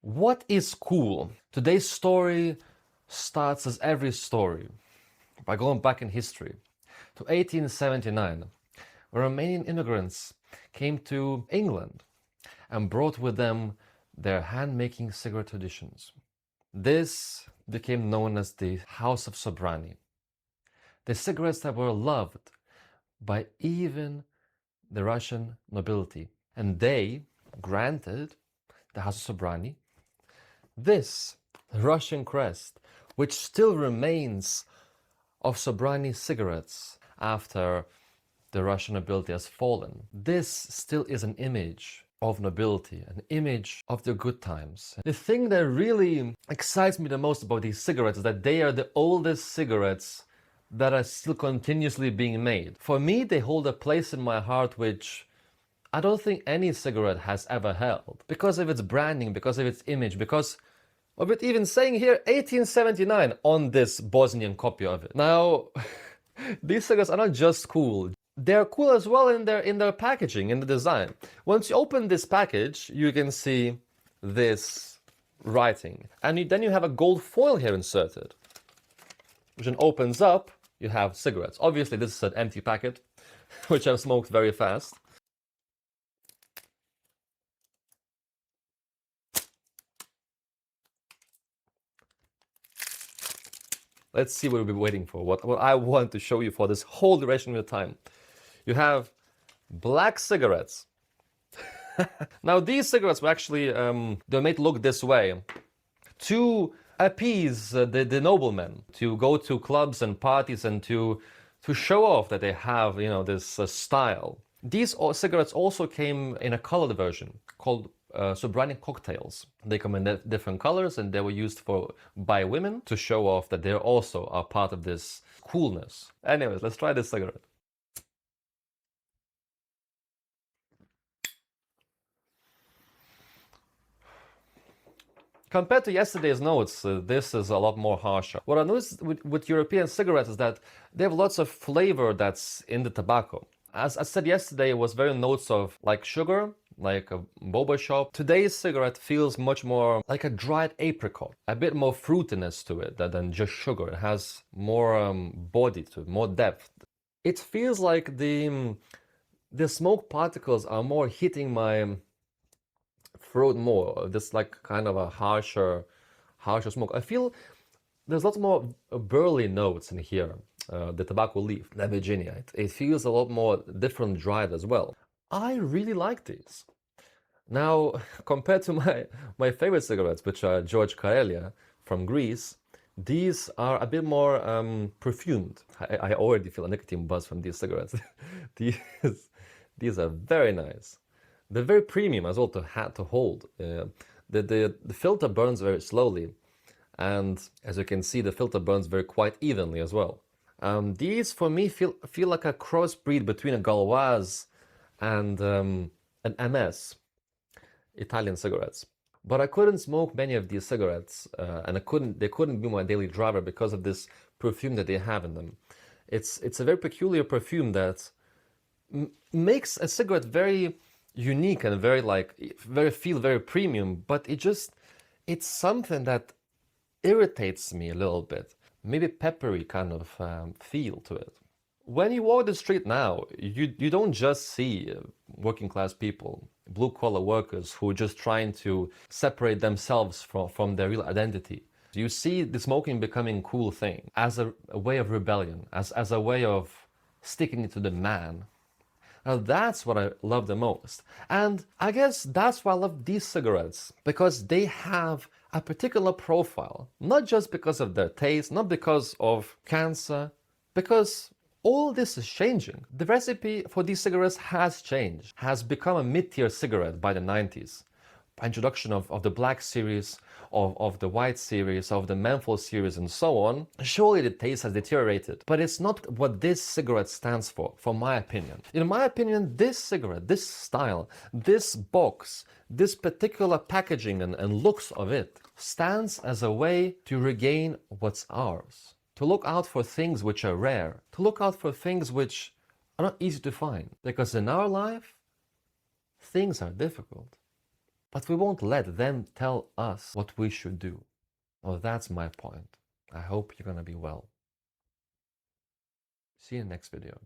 What is cool? Today's story starts, as every story, by going back in history to 1879, where Romanian immigrants came to England and brought with them their hand-making cigarette traditions. This became known as the House of Sobranie. The cigarettes that were loved by even the Russian nobility. And they granted the House of Sobranie this Russian crest, which still remains of Sobranie cigarettes after the Russian nobility has fallen. This still is an image of nobility, an image of the good times. The thing that really excites me the most about these cigarettes is that they are the oldest cigarettes that are still continuously being made. For me, they hold a place in my heart which I don't think any cigarette has ever held. Because of its branding, because of its image, because of it even saying here 1879 on this Bosnian copy of it. Now, these cigarettes are not just cool. They're cool as well in their packaging, in the design. Once you open this package, you can see this writing. And then you have a gold foil here inserted, which then opens up, you have cigarettes. Obviously, this is an empty packet, which I've smoked very fast. Let's see what we'll be waiting for, what I want to show you for this whole duration of the time. You have black cigarettes. Now, these cigarettes were actually, they're made to look this way to appease the noblemen, to go to clubs and parties and to show off that they have, you know, this style. These cigarettes also came in a colored version called Sobranie cocktails. They come in different colors, and they were used by women to show off that they also are part of this coolness. Anyways, let's try this cigarette. Compared to yesterday's notes, this is a lot more harsher. What I noticed with European cigarettes is that they have lots of flavor that's in the tobacco. As I said yesterday, it was very notes of like sugar, like a boba shop. Today's cigarette feels much more like a dried apricot, a bit more fruitiness to it than just sugar. It has more body to it, more depth. It feels like the smoke particles are more hitting my throat more. This like kind of a harsher smoke. I feel there's lots more burly notes in here. The tobacco leaf, the Virginia, it feels a lot more different dried as well. I really like these. Now, compared to my favorite cigarettes, which are George Karelia from Greece, these are a bit more perfumed. I already feel a nicotine buzz from these cigarettes. These are very nice. They're very premium as well to hold. The filter burns very slowly, and as you can see, the filter burns very quite evenly as well. These for me feel like a crossbreed between a Gauloise and an MS, Italian cigarettes. But I couldn't smoke many of these cigarettes, and they couldn't be my daily driver because of this perfume that they have in them. It's a very peculiar perfume that makes a cigarette very unique and very premium, but it's something that irritates me a little bit. Maybe peppery kind of feel to it. When you walk the street now, you don't just see working class people, blue collar workers who are just trying to separate themselves from their real identity. You see the smoking becoming a cool thing as a way of rebellion, as a way of sticking to the man. Now that's what I love the most. And I guess that's why I love these cigarettes, because they have a particular profile, not just because of their taste, not because of cancer, because all this is changing. The recipe for these cigarettes has changed, has become a mid-tier cigarette by the 90s. By introduction of the Black series, of the White series, of the Menthol series, and so on. Surely the taste has deteriorated, but it's not what this cigarette stands for my opinion. In my opinion, this cigarette, this style, this box, this particular packaging and looks of it stands as a way to regain what's ours. To look out for things which are rare, to look out for things which are not easy to find. Because in our life, things are difficult. But we won't let them tell us what we should do. Well, that's my point. I hope you're gonna be well. See you in the next video.